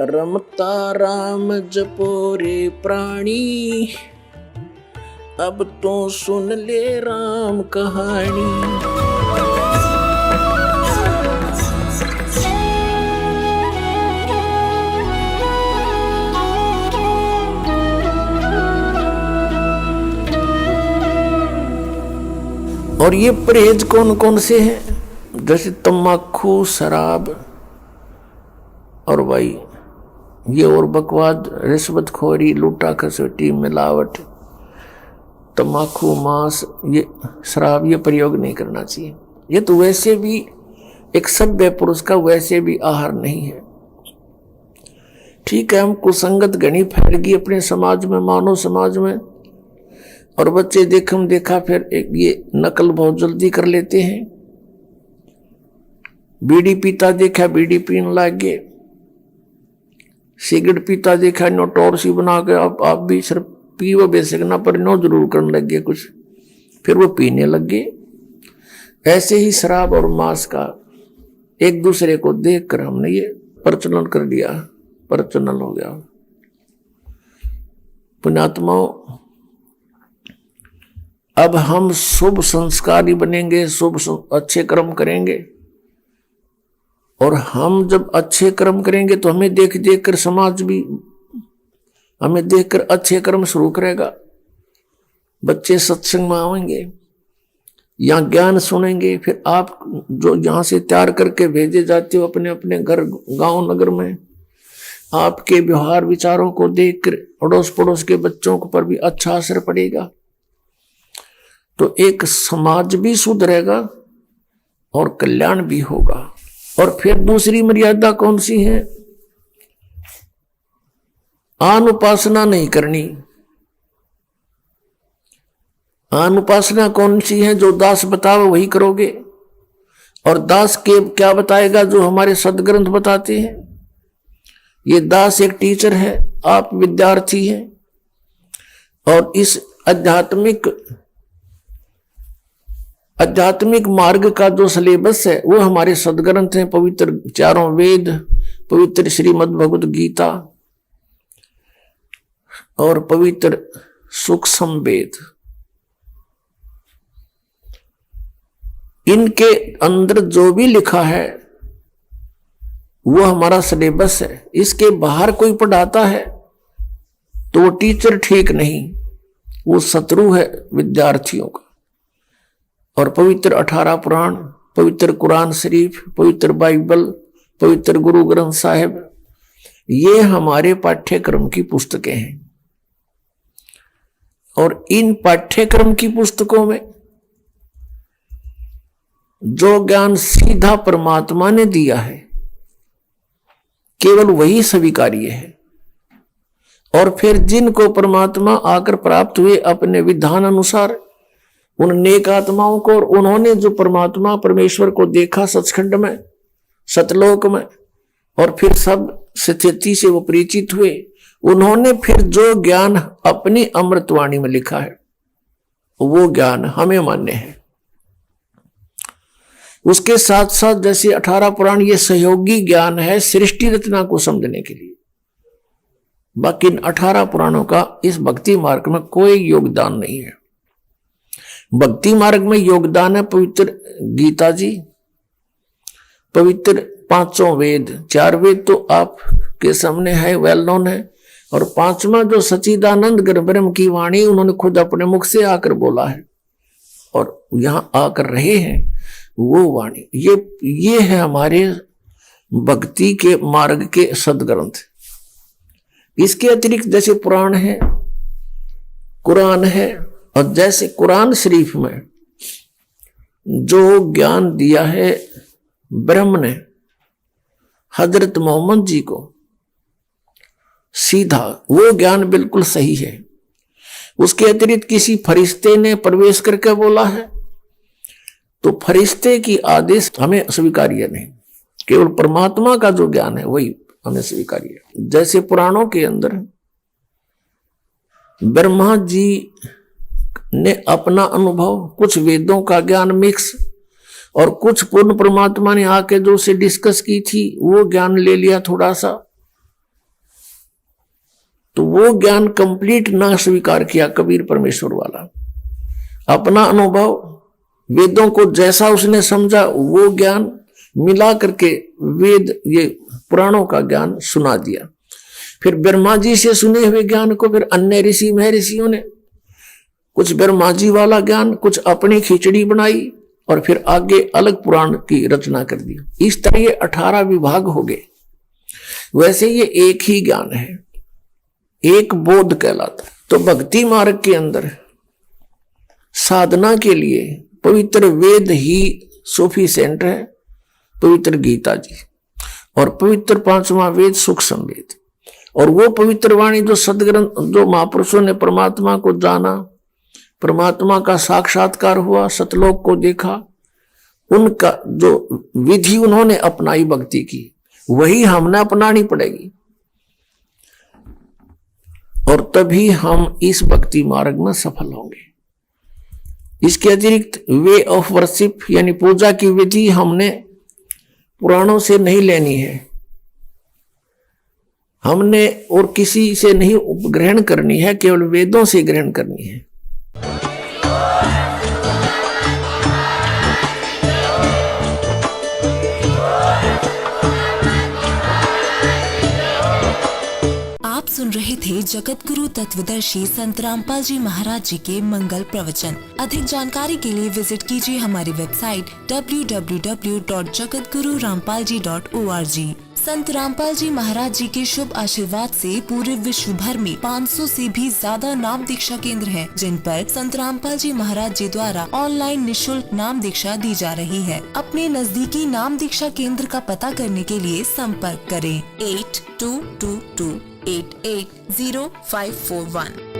रमता राम जपो रे प्राणी, अब तो सुन ले राम कहानी। और ये परहेज कौन कौन से हैं? जैसे तम्बाकू, शराब और भाई ये और बकवाद, रिश्वतखोरी, लूटा खसोटी, मिलावट, तम्बाकू, मांस, ये शराब, ये प्रयोग नहीं करना चाहिए। ये तो वैसे भी एक सभ्य पुरुष का वैसे भी आहार नहीं है। ठीक है, हम कुसंगत घनी फैल गई अपने समाज में, मानव समाज में, और बच्चे देखम देखा फिर एक ये नकल बहुत जल्दी कर लेते हैं। बीड़ी पीता देखा बीड़ी पीने लग गए, सिगरेट पीता देखा नो टॉर्सी बना के आप भी सिर्फ पीवो बेसिक ना पर नो जरूर करने लग गए कुछ, फिर वो पीने लग गए। ऐसे ही शराब और मांस का एक दूसरे को देखकर हमने ये प्रचलन कर दिया, प्रचलन हो गया। पुण्यात्माओं, अब हम शुभ संस्कारी बनेंगे, शुभ अच्छे कर्म करेंगे, और हम जब अच्छे कर्म करेंगे तो हमें देख देख कर समाज भी हमें देखकर अच्छे कर्म शुरू करेगा। बच्चे सत्संग में आएंगे, यहाँ ज्ञान सुनेंगे, फिर आप जो यहाँ से तैयार करके भेजे जाते हो अपने अपने घर गांव नगर में, आपके व्यवहार विचारों को देखकर अड़ोस पड़ोस के बच्चों पर भी अच्छा असर पड़ेगा। तो एक समाज भी सुधरेगा और कल्याण भी होगा। और फिर दूसरी मर्यादा कौन सी है? आन उपासना नहीं करनी। आन उपासना कौन सी है? जो दास बताओ वही करोगे। और दास के क्या बताएगा? जो हमारे सदग्रंथ बताते हैं। ये दास एक टीचर है, आप विद्यार्थी हैं, और इस आध्यात्मिक मार्ग का जो सिलेबस है वो हमारे सदग्रंथ हैं, पवित्र चारों वेद, पवित्र श्रीमद् भगवत गीता और पवित्र सूक्ष्म वेद। इनके अंदर जो भी लिखा है वो हमारा सिलेबस है। इसके बाहर कोई पढ़ाता है तो वो टीचर ठीक नहीं, वो शत्रु है विद्यार्थियों का। और पवित्र 18 पुराण, पवित्र कुरान शरीफ, पवित्र बाइबल, पवित्र गुरु ग्रंथ साहिब, ये हमारे पाठ्यक्रम की पुस्तकें हैं। और इन पाठ्यक्रम की पुस्तकों में जो ज्ञान सीधा परमात्मा ने दिया है केवल वही स्वीकार्य है। और फिर जिनको परमात्मा आकर प्राप्त हुए अपने विधान अनुसार, उन नेक आत्माओं को, और उन्होंने जो परमात्मा परमेश्वर को देखा सचखंड में, सतलोक में, और फिर सब स्थिति से वो परिचित हुए, उन्होंने फिर जो ज्ञान अपनी अमृतवाणी में लिखा है वो ज्ञान हमें मान्य है। उसके साथ साथ जैसे 18 पुराण ये सहयोगी ज्ञान है सृष्टि रचना को समझने के लिए। बाकी 18 पुराणों का इस भक्ति मार्ग में कोई योगदान नहीं है। भक्ति मार्ग में योगदान है पवित्र गीता जी, पवित्र 5 वेद, 4 वेद तो आपके सामने है, वेल नोन है, और 5वां जो सच्चिदानंद ब्रह्म की वाणी उन्होंने खुद अपने मुख से आकर बोला है और यहां आकर रहे हैं, वो वाणी ये है हमारे भक्ति के मार्ग के सदग्रंथ। इसके अतिरिक्त जैसे पुराण है, कुरान है, और जैसे कुरान शरीफ में जो ज्ञान दिया है ब्रह्म ने हजरत मोहम्मद जी को सीधा, वो ज्ञान बिल्कुल सही है। उसके अतिरिक्त किसी फरिश्ते ने प्रवेश करके बोला है तो फरिश्ते की आदेश हमें स्वीकार्य नहीं, केवल परमात्मा का जो ज्ञान है वही हमें स्वीकार्य है। जैसे पुराणों के अंदर ब्रह्मा जी ने अपना अनुभव, कुछ वेदों का ज्ञान मिक्स, और कुछ पूर्ण परमात्मा ने आके जो उसे डिस्कस की थी वो ज्ञान ले लिया थोड़ा सा, तो वो ज्ञान कंप्लीट ना स्वीकार किया कबीर परमेश्वर वाला। अपना अनुभव वेदों को जैसा उसने समझा वो ज्ञान मिला करके वेद ये पुराणों का ज्ञान सुना दिया। फिर ब्रह्मा जी से सुने हुए ज्ञान को फिर अन्य ऋषि महर्षियों ने कुछ ब्रह्मा जी वाला ज्ञान, कुछ अपनी खिचड़ी बनाई और फिर आगे अलग पुराण की रचना कर दी। इस तरह ये 18 विभाग हो गए। वैसे ये एक ही ज्ञान है, एक बोध कहलाता है। तो भक्ति मार्ग के अंदर साधना के लिए पवित्र वेद ही सफिशिएंट है, पवित्र गीता जी और पवित्र 5वां वेद सूक्ष्म वेद। और वो पवित्र वाणी जो सदग्रंथ, जो महापुरुषों ने परमात्मा को जाना, परमात्मा का साक्षात्कार हुआ, सतलोक को देखा, उनका जो विधि उन्होंने अपनाई भक्ति की, वही हमने अपनानी पड़ेगी। और तभी हम इस भक्ति मार्ग में सफल होंगे। इसके अतिरिक्त वे ऑफ वर्शिप यानी पूजा की विधि हमने पुराणों से नहीं लेनी है, हमने और किसी से नहीं ग्रहण करनी है, केवल वेदों से ग्रहण करनी है। आप सुन रहे थे जगत गुरु तत्वदर्शी संत रामपाल जी महाराज जी के मंगल प्रवचन। अधिक जानकारी के लिए विजिट कीजिए हमारी वेबसाइट www.jagatgururampalji.org। संत रामपाल जी महाराज जी के शुभ आशीर्वाद से पूरे विश्व भर में 500 से भी ज्यादा नाम दीक्षा केंद्र हैं, जिन पर संत रामपाल जी महाराज जी द्वारा ऑनलाइन निशुल्क नाम दीक्षा दी जा रही है। अपने नजदीकी नाम दीक्षा केंद्र का पता करने के लिए संपर्क करें 8222880541।